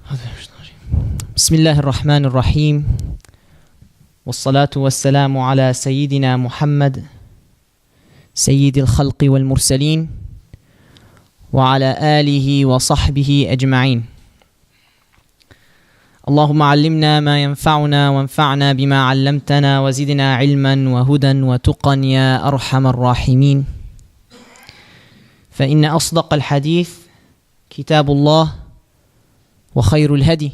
بسم الله الرحمن الرحيم والصلاة والسلام على سيدنا محمد سيد الخلق والمرسلين وعلى آله وصحبه أجمعين. اللهم علمنا ما ينفعنا وانفعنا بما علمتنا وزدنا علما وهدى وتقا يا أرحم الراحمين. فإن أصدق الحديث كتاب الله وخير الهدي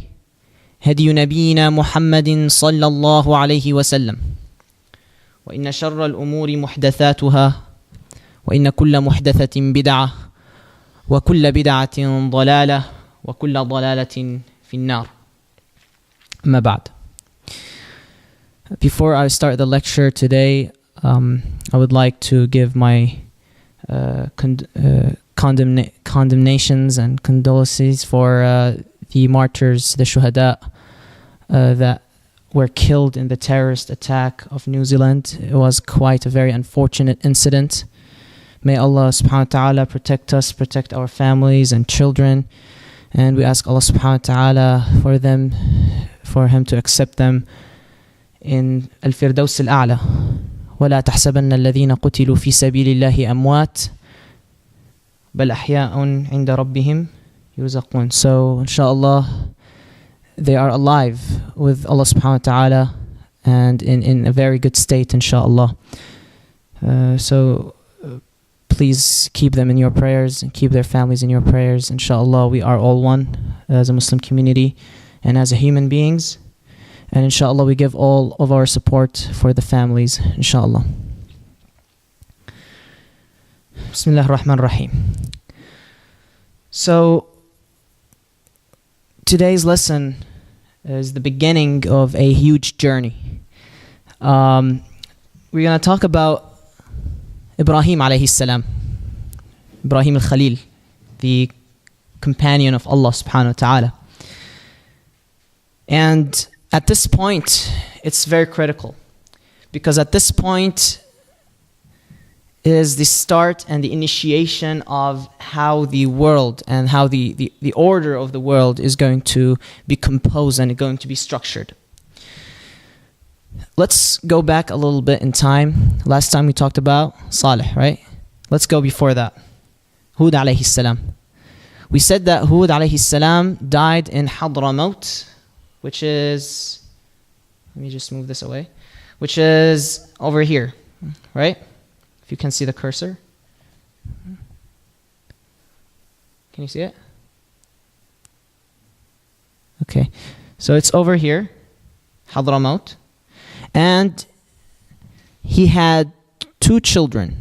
هدي نبينا محمد صلى الله عليه وسلم وإن شر الأمور محدثاتها وإن كل محدثة بدعة وكل بدعة ضلالة وكل ضلالة في النار. أما بعد. Before I start the lecture today, I would like to give my condemnations and condolences for the martyrs, the shuhada that were killed in the terrorist attack of New Zealand. It was quite a very unfortunate incident. May Allah subhanahu wa ta'ala protect us, protect our families and children. And we ask Allah subhanahu wa ta'ala for Him to accept them in Al-Firdaus Al-A'la. وَلَا تَحْسَبَنَّ الَّذِينَ قُتِلُوا فِي سَبِيلِ اللَّهِ أَمْوَاتٍ بَلْ أَحْيَاءٌ عِنْدَ رَبِّهِمْ يُرْزَقُونَ. So, inshallah, they are alive with Allah subhanahu wa ta'ala and in a very good state, inshallah. So, please keep them in your prayers and keep their families in your prayers. Inshallah, we are all one as a Muslim community and as a human beings. And inshallah, we give all of our support for the families, inshallah. Bismillah ar-Rahman ar-Rahim. So, today's lesson is the beginning of a huge journey. We're going to talk about Ibrahim عليه السلام, Ibrahim al-Khalil, the companion of Allah subhanahu wa ta'ala. And at this point, it's very critical, because at this point is the start and the initiation of how the world and how the order of the world is going to be composed and going to be structured. Let's go back a little bit in time. Last time we talked about Salih, right? Let's go before that. Hud alayhi salam. We said that Hud alayhi salam died in Hadramaut, which is, let me just move this away, which is over here, right? If you can see the cursor. Can you see it? Okay. So it's over here, Hadramaut. And he had two children.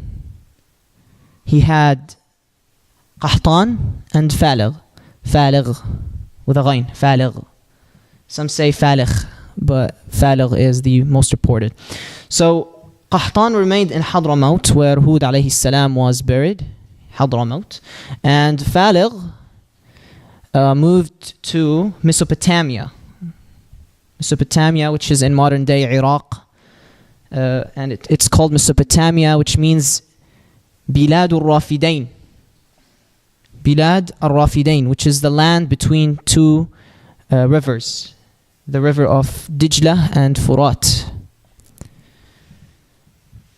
He had Qahtan and Faligh. Faligh with a ghain. Faligh. Some say Faligh, but Faligh is the most reported. So Qahtan remained in Hadramaut, where Hud alayhi salam was buried, Hadramaut. And Faligh moved to Mesopotamia. Mesopotamia, which is in modern day Iraq. And it's called Mesopotamia, which means Bilad al-Rafidain. Bilad al-Rafidain, which is the land between two rivers. The river of Dijla and Furat.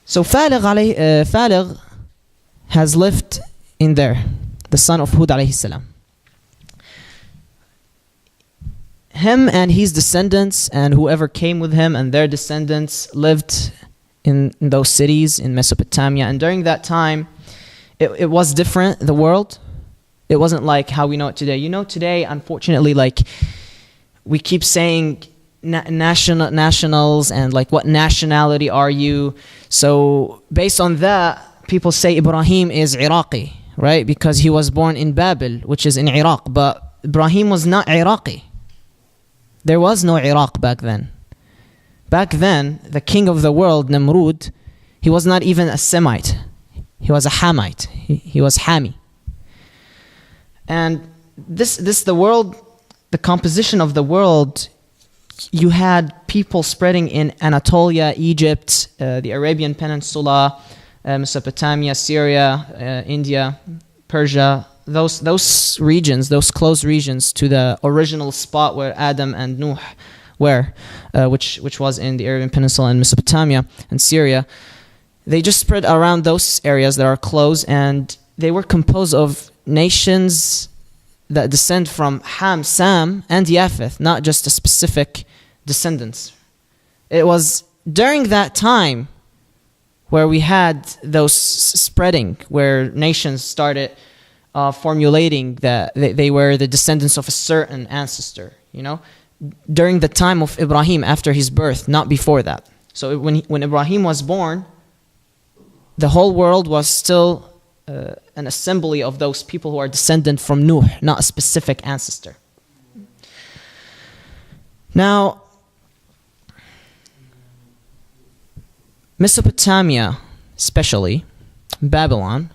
So Faligh has lived in there, the son of Hud alayhi salam. Him and his descendants and whoever came with him and their descendants lived in those cities in Mesopotamia. And during that time, it was different, the world. It wasn't like how we know it today. You know, today, unfortunately, like, we keep saying nationals and like, what nationality are you? So based on that, people say Ibrahim is Iraqi, right? Because he was born in Babel, which is in Iraq. But Ibrahim was not Iraqi. There was no Iraq back then. Back then, the king of the world, Namrud, he was not even a Semite. He was a Hamite. He was Hami. And the world, the composition of the world, you had people spreading in Anatolia, Egypt, the Arabian Peninsula, Mesopotamia, Syria, India, Persia, those regions, those close regions to the original spot where Adam and Nuh were, which was in the Arabian Peninsula and Mesopotamia and Syria, they just spread around those areas that are close, and they were composed of nations that descend from Ham, Sam, and Japheth, not just a specific descendants. It was during that time where we had those spreading, where nations started formulating that they were the descendants of a certain ancestor, during the time of Ibrahim, after his birth, not before that. So when Ibrahim was born, the whole world was still an assembly of those people who are descendant from Nuh, not a specific ancestor. Now, Mesopotamia, especially Babylon,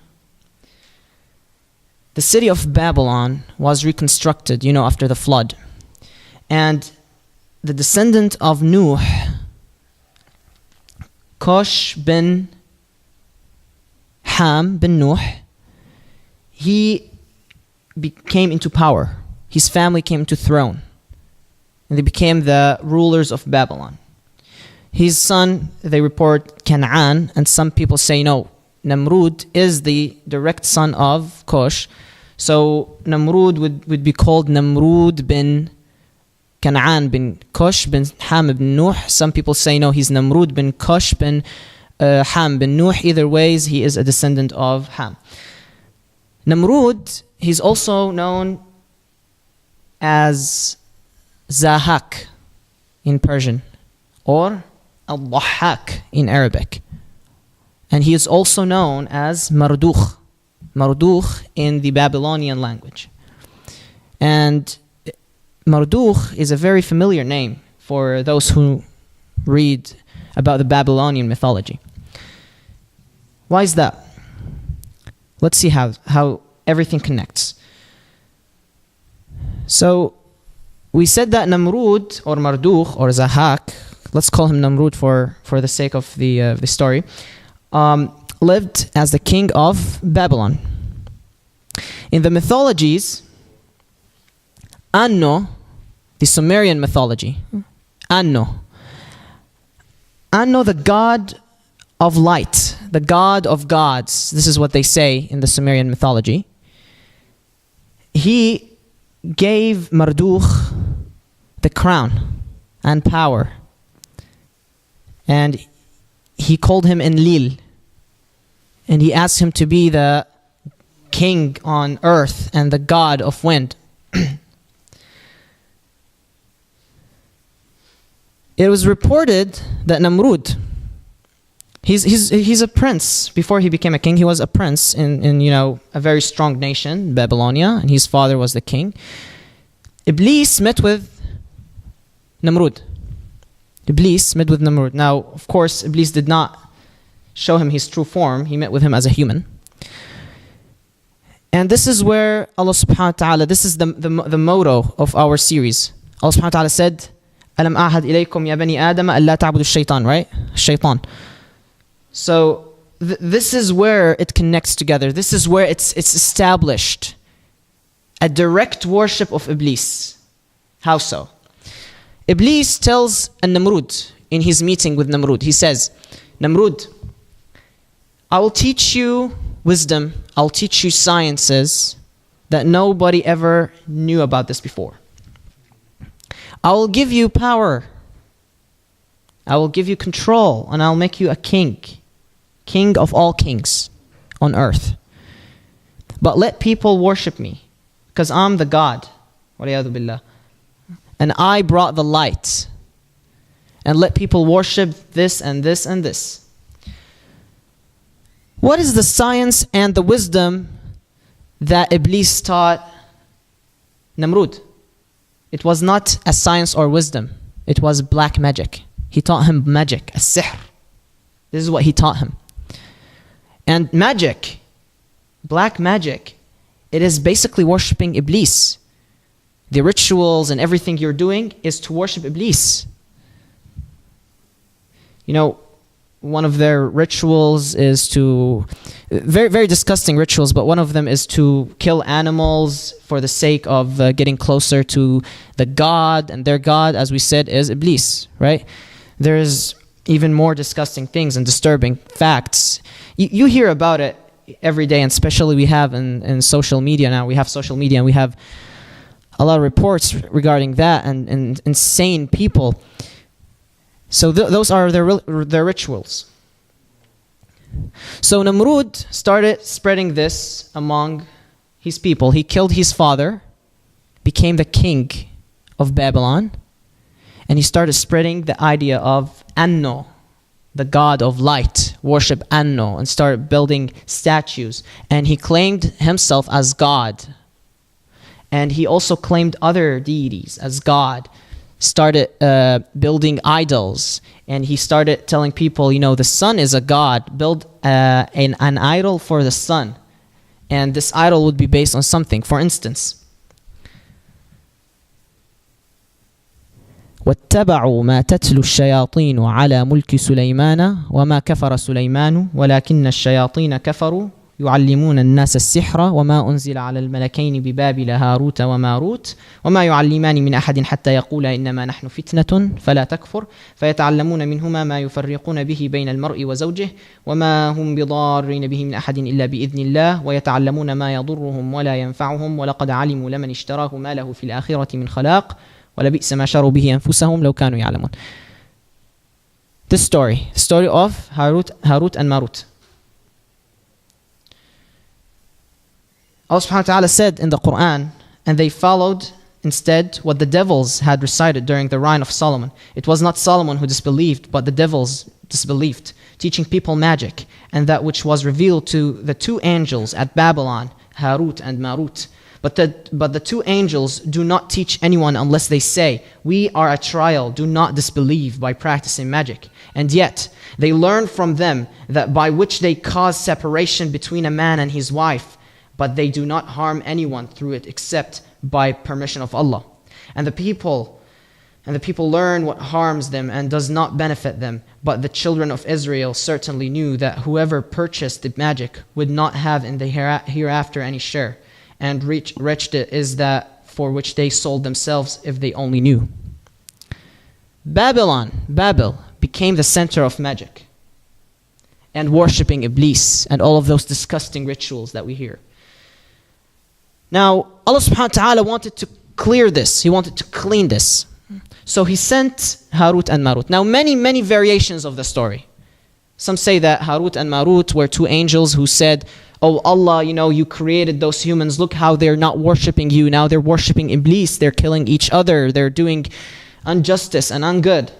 the city of Babylon was reconstructed, after the flood. And the descendant of Nuh, Cush bin Ham bin Nuh, he came into power. His family came to throne. And they became the rulers of Babylon. His son, they report Canaan, and some people say no, Namrud is the direct son of Cush. So Namrud would be called Namrud bin Canaan bin Cush bin Ham bin Nuh. Some people say no, he's Namrud bin Cush bin Ham bin Nuh. Either ways, he is a descendant of Ham. Namrud, he's also known as Zahak in Persian, or Al-Dhahhak in Arabic. And he is also known as Mardukh in the Babylonian language. And Mardukh is a very familiar name for those who read about the Babylonian mythology. Why is that? Let's see how everything connects. So we said that Namrud or Mardukh or Zahak, let's call him Namrud for the sake of the story, lived as the king of Babylon. In the mythologies, Anno, the Sumerian mythology, Anno, the god of light, the god of gods, this is what they say in the Sumerian mythology, he gave Mardukh the crown and power. And he called him Enlil. And he asked him to be the king on earth and the god of wind. It was reported that Namrud, he's a prince. Before he became a king, he was a prince in a very strong nation, Babylonia, and his father was the king. Iblis met with Namrud. Now, of course, Iblis did not show him his true form. He met with him as a human. And this is where Allah subhanahu wa ta'ala, this is the motto of our series. Allah subhanahu wa ta'ala said, Alam ahad ilaykum ya bani Adam alla ta'budu shaitan, right? Shaitan. So this is where it connects together. This is where it's established. A direct worship of Iblis. How so? Iblis tells Namrud in his meeting with Namrud, he says, Namrud, I will teach you wisdom, I'll teach you sciences that nobody ever knew about this before. I will give you power, I will give you control, and I'll make you a king of all kings on earth. But let people worship me, because I'm the God. Waliyadu billah. And I brought the light. And let people worship this and this and this. What is the science and the wisdom that Iblis taught Namrud? It was not a science or wisdom. It was black magic. He taught him magic, a sihr. This is what he taught him. And magic, black magic, it is basically worshipping Iblis. The rituals and everything you're doing is to worship Iblis. one of their rituals is to, very, very disgusting rituals, but one of them is to kill animals for the sake of getting closer to the god, and their god, as we said, is Iblis, right? There's even more disgusting things and disturbing facts. You hear about it every day, and especially we have in social media now. We have social media, and we have a lot of reports regarding that, and insane people. So those are their rituals. So Namrud started spreading this among his people. He killed his father, became the king of Babylon, and he started spreading the idea of Anno, the god of light, worship Anno, and started building statues. And he claimed himself as God. And he also claimed other deities as God. Started building idols, and he started telling people, the sun is a god, build an idol for the sun, and this idol would be based on something. For instance, واتبعوا ما تتلو الشياطين على ملك سليمان وما كفر سليمان ولكن الشياطين كفروا يعلمون الناس السحر وما أنزل على الملكين ببابل هاروت وماروت وما يعلمان من أحد حتى يقولا إنما نحن فتنة فلا تكفر فيتعلمون منهما ما يفرقون به بين المرء وزوجه وما هم بضارين به من أحد إلا بإذن الله ويتعلمون ما يضرهم ولا ينفعهم ولقد علموا لمن اشتراه ما له في الآخرة من خلاق ولبئس ما شروا به أنفسهم لو كانوا يعلمون. This story of Harut and Marut. Allah subhanahu wa ta'ala said in the Quran, and they followed instead what the devils had recited during the reign of Solomon. It was not Solomon who disbelieved, but the devils disbelieved, teaching people magic, and that which was revealed to the two angels at Babylon, Harut and Marut. But the two angels do not teach anyone unless they say, we are at trial, do not disbelieve by practicing magic. And yet, they learn from them that by which they cause separation between a man and his wife, but they do not harm anyone through it except by permission of Allah. And the people learn what harms them and does not benefit them. But the children of Israel certainly knew that whoever purchased the magic would not have in the hereafter any share. And wretched is that for which they sold themselves if they only knew. Babel, became the center of magic and worshipping Iblis and all of those disgusting rituals that we hear. Now, Allah subhanahu wa ta'ala wanted to clear this. He wanted to clean this. So he sent Harut and Marut. Now, many variations of the story. Some say that Harut and Marut were two angels who said, oh Allah, you created those humans. Look how they're not worshipping you. Now they're worshipping Iblis. They're killing each other. They're doing injustice and ungood.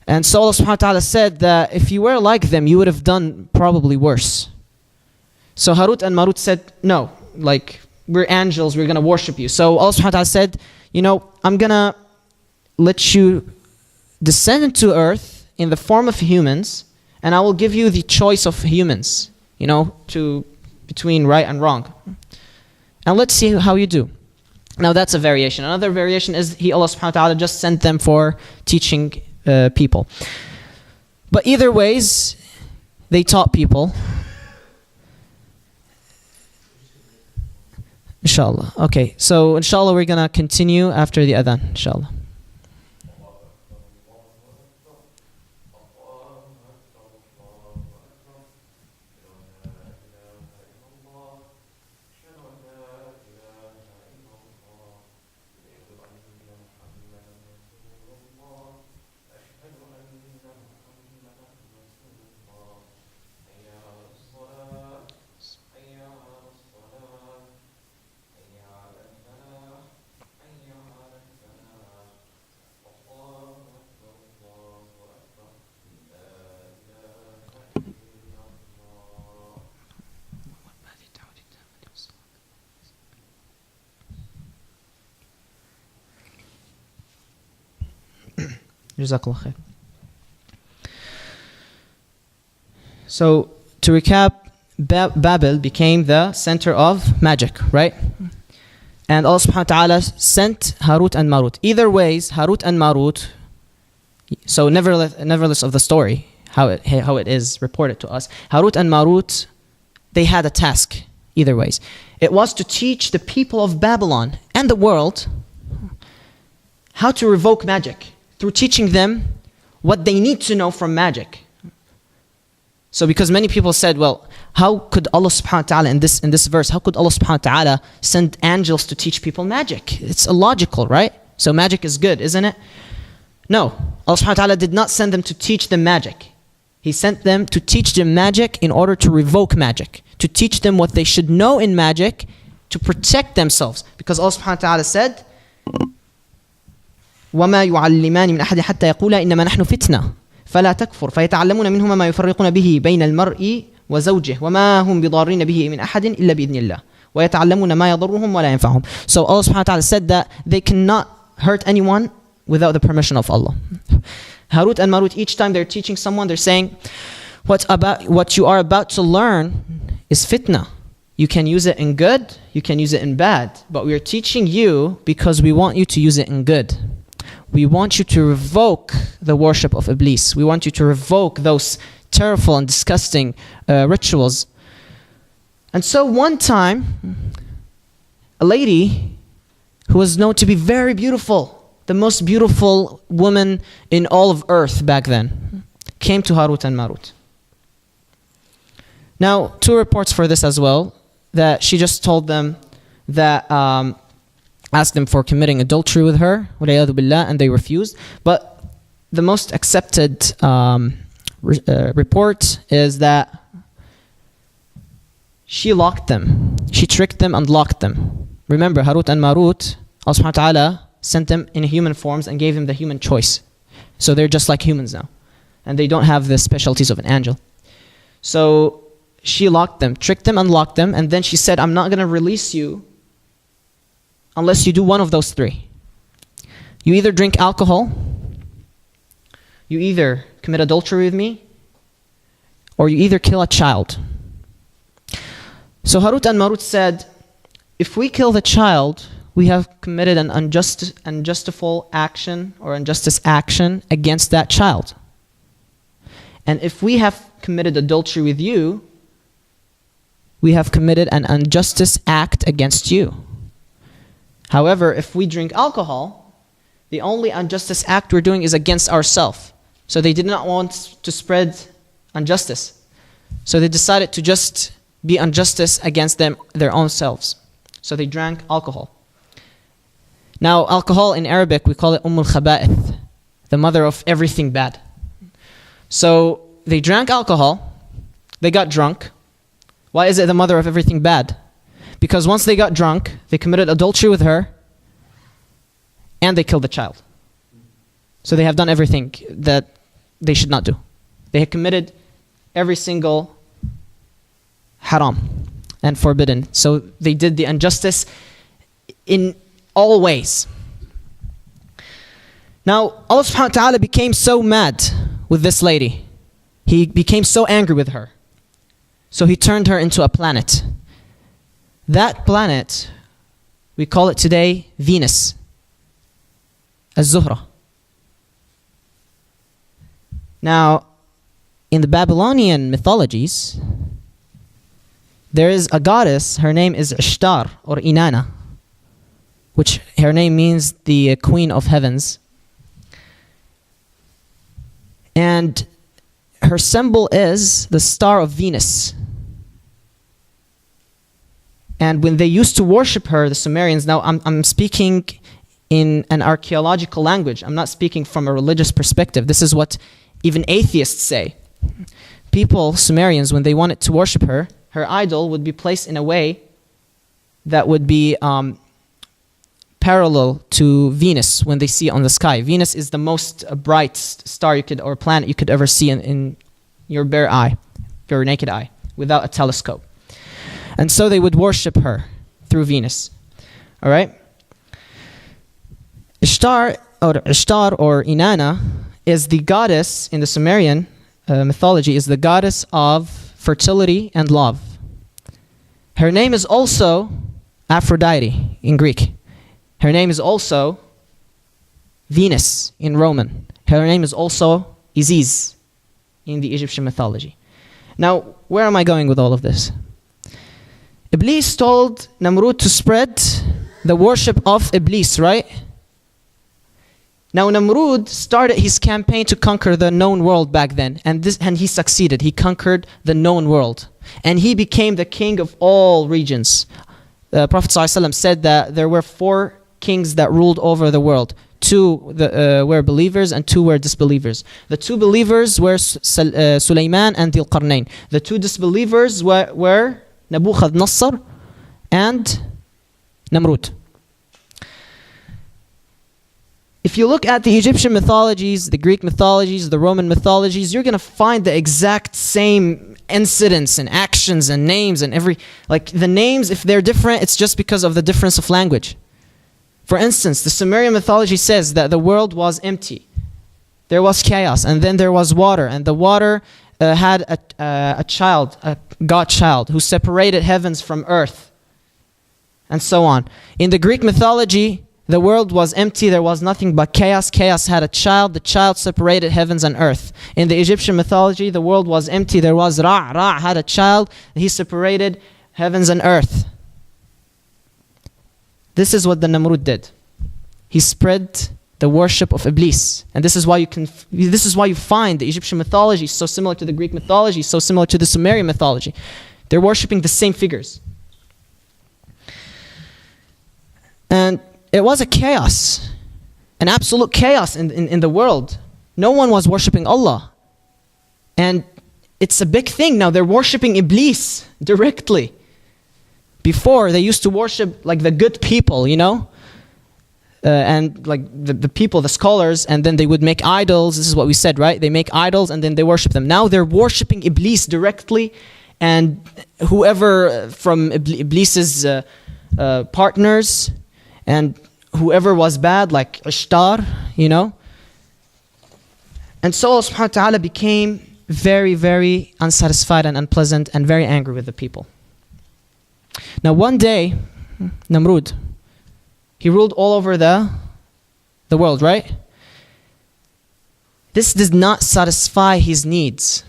And so Allah subhanahu wa ta'ala said that if you were like them, you would have done probably worse. So Harut and Marut said, no, we're angels, we're going to worship you. So Allah subhanahu wa ta'ala said, I'm going to let you descend into earth in the form of humans, and I will give you the choice of humans, between right and wrong. And let's see how you do. Now that's a variation. Another variation is Allah subhanahu wa ta'ala just sent them for teaching people. But either ways, they taught people. Inshallah. Okay, so inshallah we're going to continue after the adhan, inshallah. Jazakallah khair. So, to recap, Babel became the center of magic, right? And Allah subhanahu wa ta'ala sent Harut and Marut. Either ways, Harut and Marut, So nevertheless of the story, how it is reported to us, Harut and Marut, they had a task either ways. It was to teach the people of Babylon and the world how to revoke magic through teaching them what they need to know from magic. So because many people said, well, how could Allah subhanahu wa ta'ala in this verse, how could Allah subhanahu wa ta'ala send angels to teach people magic? It's illogical, right? So magic is good, isn't it? No, Allah subhanahu wa ta'ala did not send them to teach them magic. He sent them to teach them magic in order to revoke magic, to teach them what they should know in magic, to protect themselves. Because Allah subhanahu wa ta'ala said, وَمَا يُعَلِّمَانِ مِنْ أَحَدٍ حَتَّى يَقُولَا إِنَّمَا نَحْنُ فِتْنَةٌ فَلَا تَكْفُرْ فَيَتَعَلَّمُونَ مِنْهُمَا مَا يُفَرِّقُونَ بِهِ بَيْنَ الْمَرْءِ وَزَوْجِهِ وَمَا هُمْ بِضَارِّينَ بِهِ مِنْ أَحَدٍ إِلَّا بِإِذْنِ اللَّهِ وَيَتَعَلَّمُونَ مَا يَضُرُّهُمْ وَلَا يَنْفَعُهُم. So Allah subhanahu wa ta'ala said that they cannot hurt anyone without the permission of Allah. Harut and Marut, each time they're teaching someone, they're saying, what you are about to learn is fitna. You can use it in good, you can use it in bad, but we are teaching you because we want you to use it in good. We want you to revoke the worship of Iblis. We want you to revoke those terrible and disgusting rituals. And so one time, a lady who was known to be very beautiful, the most beautiful woman in all of earth back then, came to Harut and Marut. Now, two reports for this as well, that she just told them that, asked them for committing adultery with her, and they refused. But the most accepted report is that she locked them. She tricked them and locked them. Remember, Harut and Marut, Allah subhanahu wa ta'ala sent them in human forms and gave them the human choice. So they're just like humans now. And they don't have the specialties of an angel. So she locked them, tricked them and locked them, and then she said, I'm not going to release you unless you do one of those three. You either drink alcohol, you either commit adultery with me, or you either kill a child. So Harut and Marut said, if we kill the child, we have committed an unjustifiable action or injustice action against that child. And if we have committed adultery with you, we have committed an injustice act against you. However, if we drink alcohol, the only injustice act we're doing is against ourselves. So they did not want to spread injustice. So they decided to just be injustice against their own selves. So they drank alcohol. Now, alcohol in Arabic, we call it Khaba'ith, the mother of everything bad. So they drank alcohol, they got drunk. Why is it the mother of everything bad? Because once they got drunk, they committed adultery with her, and they killed the child. So they have done everything that they should not do. They have committed every single haram and forbidden. So they did the injustice in all ways. Now, Allah subhanahu wa ta'ala became so mad with this lady. He became so angry with her. So he turned her into a planet. That planet, we call it today Venus, Az-Zuhra. Now, in the Babylonian mythologies, there is a goddess, her name is Ishtar or Inanna, which her name means the Queen of Heavens. And her symbol is the star of Venus. And when they used to worship her, the Sumerians, now I'm speaking in an archaeological language. I'm not speaking from a religious perspective. This is what even atheists say. People, Sumerians, when they wanted to worship her, her idol would be placed in a way that would be parallel to Venus when they see it on the sky. Venus is the most bright star or planet you could ever see in your bare eye, your naked eye, without a telescope. And so they would worship her through Venus. All right? Ishtar or Inanna is the goddess in the Sumerian mythology, is the goddess of fertility and love. Her name is also Aphrodite in Greek. Her name is also Venus in Roman. Her name is also Isis in the Egyptian mythology. Now, where am I going with all of this? Iblis told Namrud to spread the worship of Iblis, right? Now Namrud started his campaign to conquer the known world back then, and he succeeded. He conquered the known world, and he became the king of all regions. The Prophet ﷺ said that there were 4 kings that ruled over the world. 2 were believers and 2 were disbelievers. The 2 believers were Sulaiman and Dhul Qarnayn. The 2 disbelievers were Nabuchodonosor and Namrud. If you look at the Egyptian mythologies, the Greek mythologies, the Roman mythologies, you're going to find the exact same incidents and actions and names and the names, if they're different, it's just because of the difference of language. For instance, the Sumerian mythology says that the world was empty. There was chaos, and then there was water, and the water had a child, a god child, who separated heavens from earth, and so on. In the Greek mythology, the world was empty, there was nothing but chaos. Chaos had a child, the child separated heavens and earth. In the Egyptian mythology, the world was empty, there was Ra. Ra had a child, he separated heavens and earth. This is what the Namrud did. He spread the worship of Iblis. And this is why you find the Egyptian mythology so similar to the Greek mythology, so similar to the Sumerian mythology. They're worshipping the same figures. And it was a chaos, an absolute chaos in the world. No one was worshipping Allah. And it's a big thing now. They're worshipping Iblis directly. Before, they used to worship like the good people, and like the people, the scholars, and then they would make idols. This is what we said, right? They make idols and then they worship them. Now they're worshipping Iblis directly, and whoever from Iblis's partners, and whoever was bad, like Ishtar, And so Allah subhanahu wa ta'ala became very, very unsatisfied and unpleasant and very angry with the people. Now one day, Namrud, he ruled all over the world, right? This did not satisfy his needs.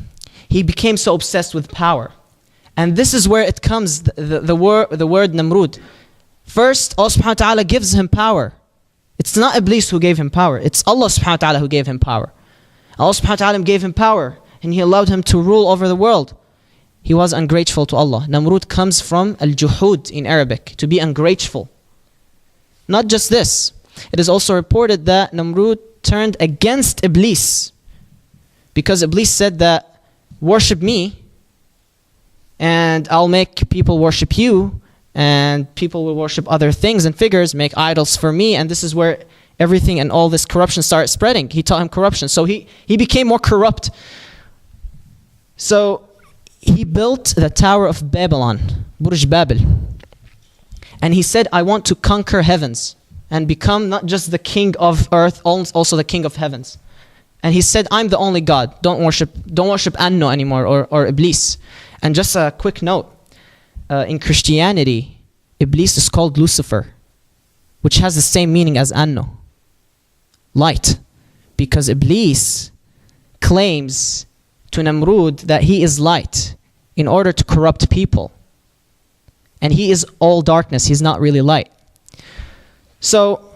He became so obsessed with power. And this is where it comes, the word Namrud. First, Allah subhanahu wa ta'ala gives him power. It's not Iblis who gave him power. It's Allah subhanahu wa ta'ala who gave him power. Allah subhanahu wa ta'ala gave him power, and He allowed him to rule over the world. He was ungrateful to Allah. Namrud comes from al-juhud in Arabic, to be ungrateful. Not just this. It is also reported that Namrud turned against Iblis, because Iblis said that, worship me, and I'll make people worship you, and people will worship other things and figures, make idols for me, and this is where everything and all this corruption started spreading. He taught him corruption. So he became more corrupt. So he built the Tower of Babylon, Burj Babel. And he said, I want to conquer heavens and become not just the king of earth, also the king of heavens. And he said, I'm the only God. Don't worship Anno anymore, or Iblis. And just a quick note, in Christianity, Iblis is called Lucifer, which has the same meaning as Anno, light. Because Iblis claims to Namrud that he is light in order to corrupt people. And he is all darkness, he's not really light. So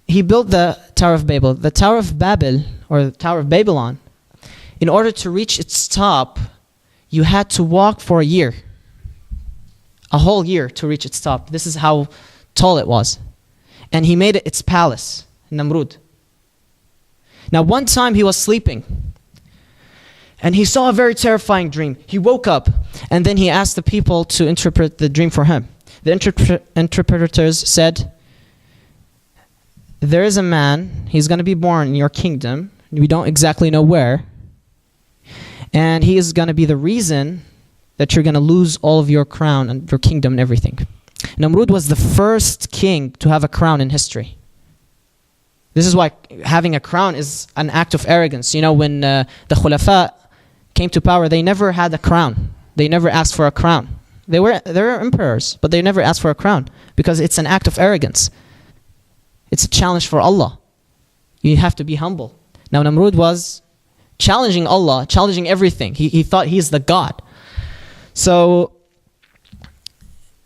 he built the Tower of Babel. The Tower of Babel, or the Tower of Babylon, in order to reach its top, you had to walk for a year. A whole year to reach its top. This is how tall it was. And he made it its palace, Namrud. Now one time he was sleeping, and he saw a very terrifying dream. He woke up, and then he asked the people to interpret the dream for him. The interpreters said, there is a man, he's going to be born in your kingdom, we don't exactly know where, and he is going to be the reason that you're going to lose all of your crown and your kingdom and everything. Namrud was the first king to have a crown in history. This is why having a crown is an act of arrogance. When the Khulafa came to power, they never had a crown. They never asked for a crown. They were emperors, but they never asked for a crown, because it's an act of arrogance. It's a challenge for Allah. You have to be humble. Now Namrud was challenging Allah, challenging everything. He thought he's the God. So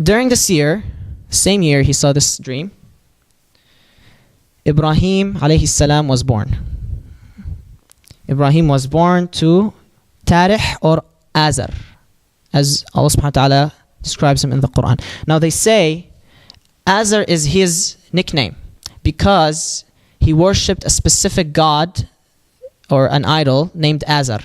during this year, same year, he saw this dream. Ibrahim عليه السلام was born. Ibrahim was born to Tarih or Azar, as Allah subhanahu wa ta'ala describes him in the Quran. Now they say Azar is his nickname because he worshipped a specific god or an idol named Azar.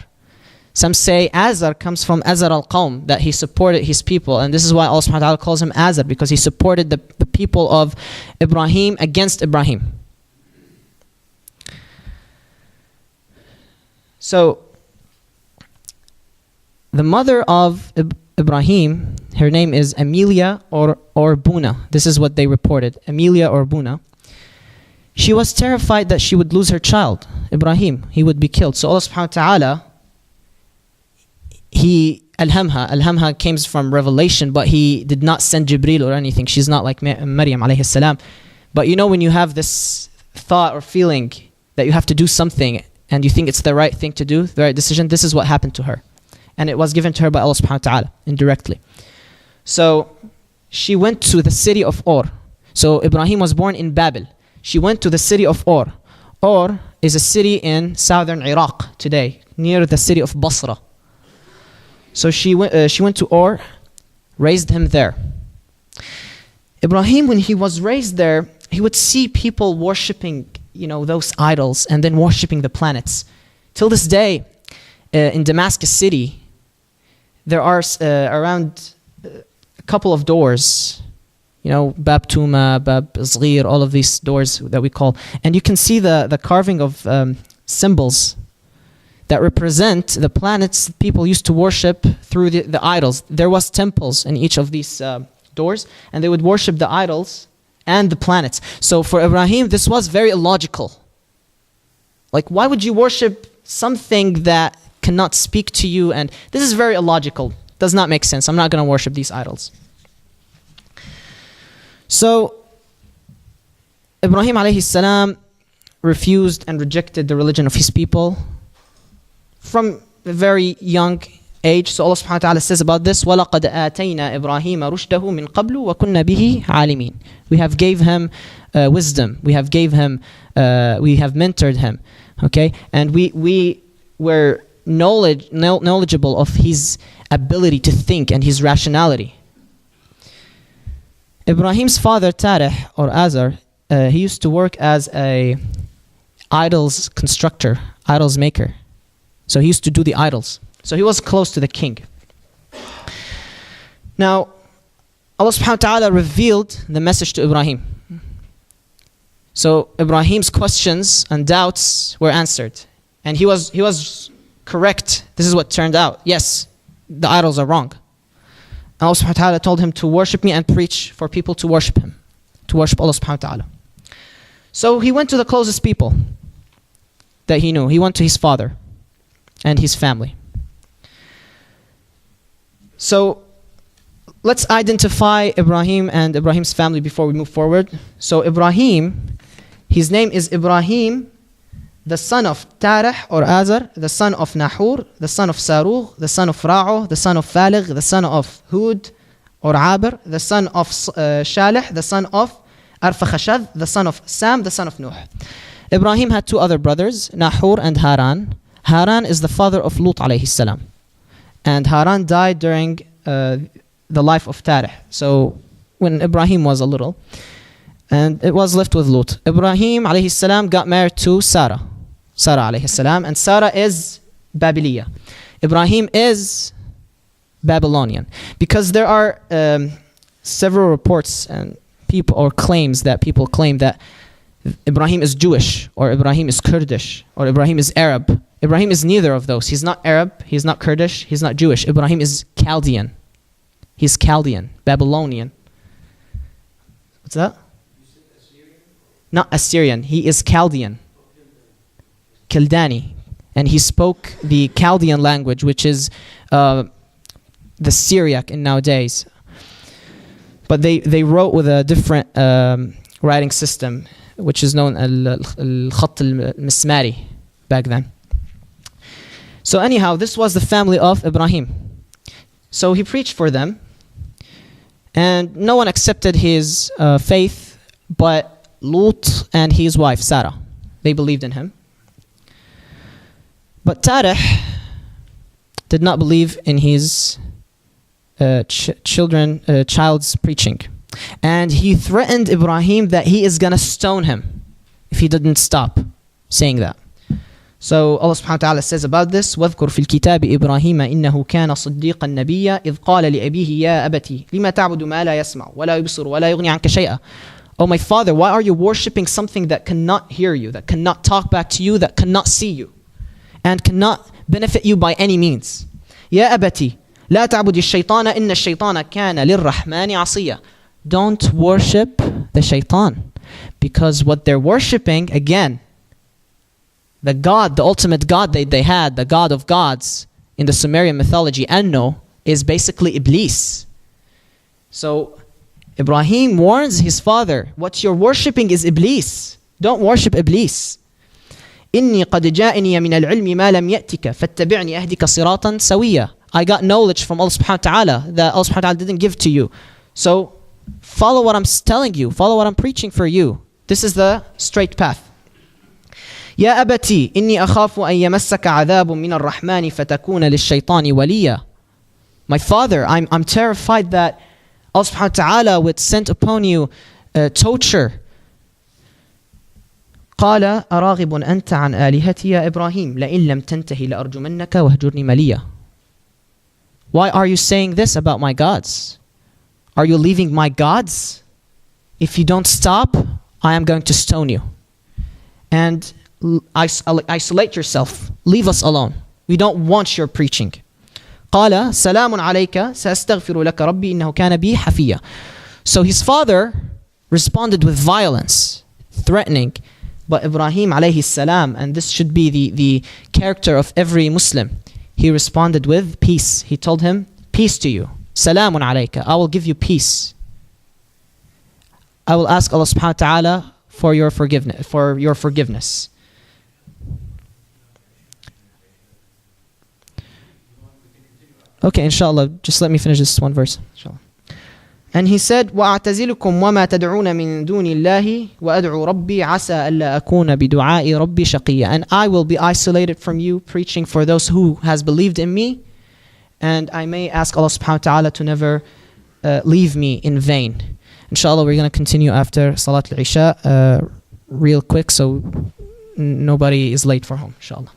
Some say Azar comes from Azar al-Qawm, that he supported his people. And this is why Allah subhanahu wa ta'ala calls him Azar, because he supported the people of Ibrahim against Ibrahim. So, the mother of Ibrahim, her name is Amelia or Buna. This is what they reported, Amelia or Buna. She was terrified that she would lose her child, Ibrahim. He would be killed. So Allah subhanahu wa ta'ala, he Alhamha came from revelation, but he did not send Jibreel or anything. She's not like Maryam alayhi salam. But you know, when you have this thought or feeling that you have to do something and you think it's the right thing to do, the right decision, this is what happened to her. And it was given to her by Allah subhanahu wa ta'ala indirectly. So she went to the city of Ur. So Ibrahim was born in Babel. She went to the city of Ur. Ur is a city in southern Iraq today, near the city of Basra. So she went to Ur, raised him there. Ibrahim, when he was raised there, he would see people worshipping, those idols and then worshipping the planets. Till this day, in Damascus city, there are around a couple of doors, Bab Tuma, Bab Zghir, all of these doors that we call. And you can see the carving of symbols that represent the planets people used to worship through the idols. There was temples in each of these doors, and they would worship the idols and the planets. So for Ibrahim, this was very illogical. Like, why would you worship something that cannot speak to you? And this is very illogical. Does not make sense. I'm not going to worship these idols. So Ibrahim alayhi salam refused and rejected the religion of his people from a very young age. So Allah subhanahu wa ta'ala says about this, وَلَقَدْ آتَيْنَا إِبْرَاهِيمَ رُشْدَهُ مِنْ قَبْلُ وَكُنَّا بِهِ عَالِمِينَ. We have gave him wisdom. We have mentored him. Okay? And we were knowledgeable of his ability to think and his rationality. Ibrahim's father, Tarih or Azar, he used to work as a idols constructor, idols maker. So he used to do the idols. So he was close to the king. Now, Allah subhanahu wa ta'ala revealed the message to Ibrahim. So Ibrahim's questions and doubts were answered. And he was correct. This is what turned out. Yes, the idols are wrong. Allah subhanahu wa ta'ala told him to worship me and preach for people to worship him, to worship Allah subhanahu wa ta'ala. So he went to the closest people that he knew. He went to his father and his family. So let's identify Ibrahim and Ibrahim's family before we move forward. So Ibrahim, his name is Ibrahim, the son of Tarih or Azar, the son of Nahur, the son of Sarugh, the son of Ra'u, the son of Faligh, the son of Hud or Abir, the son of Shalih, the son of Arfakhashad, the son of Sam, the son of Nuh. Ibrahim had two other brothers, Nahur and Haran. Haran is the father of Lut alayhi salam. And Haran died during the life of Tarih. So when Ibrahim was a little. And it was left with Lut. Ibrahim alayhi salam got married to Sarah alayhi salam. And Sarah is Babylonian. Ibrahim is Babylonian. Because there are several reports and people claim that Ibrahim is Jewish, or Ibrahim is Kurdish, or Ibrahim is Arab. Ibrahim is neither of those. He's not Arab, he's not Kurdish, he's not Jewish. Ibrahim is Chaldean. He's Chaldean, Babylonian. What's that? Not Assyrian, he is Chaldean. Kildani. And he spoke the Chaldean language, which is the Syriac in nowadays. But they wrote with a different writing system. which is known as al-Khatt al-Mismari back then. So anyhow, this was the family of Ibrahim. So he preached for them, and no one accepted his faith but Lut and his wife Sarah. They believed in him. But Tarih did not believe in his child's preaching. And he threatened Ibrahim that he is going to stone him if he didn't stop saying that. So Allah subhanahu wa ta'ala says about this, وَاذْكُرْ فِي الْكِتَابِ إِبْرَاهِيمَ إِنَّهُ كَانَ صِدِّيقًا نَبِيًّا إِذْ قَالَ لِأَبِيهِ يَا أَبَتِي لِمَ تَعْبُدُ مَا لَا يَسْمَعُ وَلَا يُبْصِرُ وَلَا يُغْنِي عَنْكَ شَيْئًا. Oh my father, why are you worshipping something that cannot hear you, that cannot talk back to you, that cannot see you, and cannot benefit you by any means? يَا أَبَتِي لَا تَعْبُدِ الشَّيْطَانَ إِنَّ الشَّيْطَانَ كَانَ لِلرَّحْمَنِ عَصِيًّا. Don't worship the shaitan, because what they're worshipping, again, the God, the ultimate God they had, the God of gods in the Sumerian mythology, Anno, is basically Iblis. So Ibrahim warns his father, what you're worshipping is Iblis. Don't worship Iblis. إِنِّي قَدْ جَاءَنِيَ مِنَ الْعِلْمِ مَا لَمْ يَأْتِكَ فَاتَّبِعْنِي أَهْدِكَ صِرَاطًا سَوِيًّا. I got knowledge from Allah subhanahu wa ta'ala that Allah subhanahu wa ta'ala didn't give to you. So follow what I'm telling you. Follow what I'm preaching for you. This is the straight path. يا أبتي إني أخاف أن يمسك عذاب من الرحمن فتكون للشيطان وليا. My father, I'm terrified that Allah subhanahu wa ta'ala would send upon you torture. قال أراغب أنت عن آلهتي يا إبراهيم لئن لم تنتهي لأرجمنك وهجرني مليا. Why are you saying this about my gods? Are you leaving my gods? If you don't stop, I am going to stone you. And isolate yourself. Leave us alone. We don't want your preaching. قال سلام عليك سأستغفر لك ربي إنه كان بي حفيا. So his father responded with violence, threatening. But Ibrahim عليه السلام, and this should be the character of every Muslim, he responded with peace. He told him, peace to you. سلام عليك. I will give you peace. I will ask Allah subhanahu wa ta'ala for your forgiveness. Okay, inshallah, just let me finish this one verse. Inshallah. And he said, وَأَعْتَزِلُكُمْ وَمَا تَدْعُونَ مِن دُونِ اللَّهِ وَأَدْعُو رَبِّي عَسَىٰ أَلَّا أَكُونَ بِدُعَاءِ رَبِّي شَقِيًّا. And I will be isolated from you, preaching for those who has believed in me, and I may ask Allah subhanahu wa ta'ala to never leave me in vain. Inshallah, we're going to continue after Salat al-Isha real quick, so nobody is late for home, inshallah.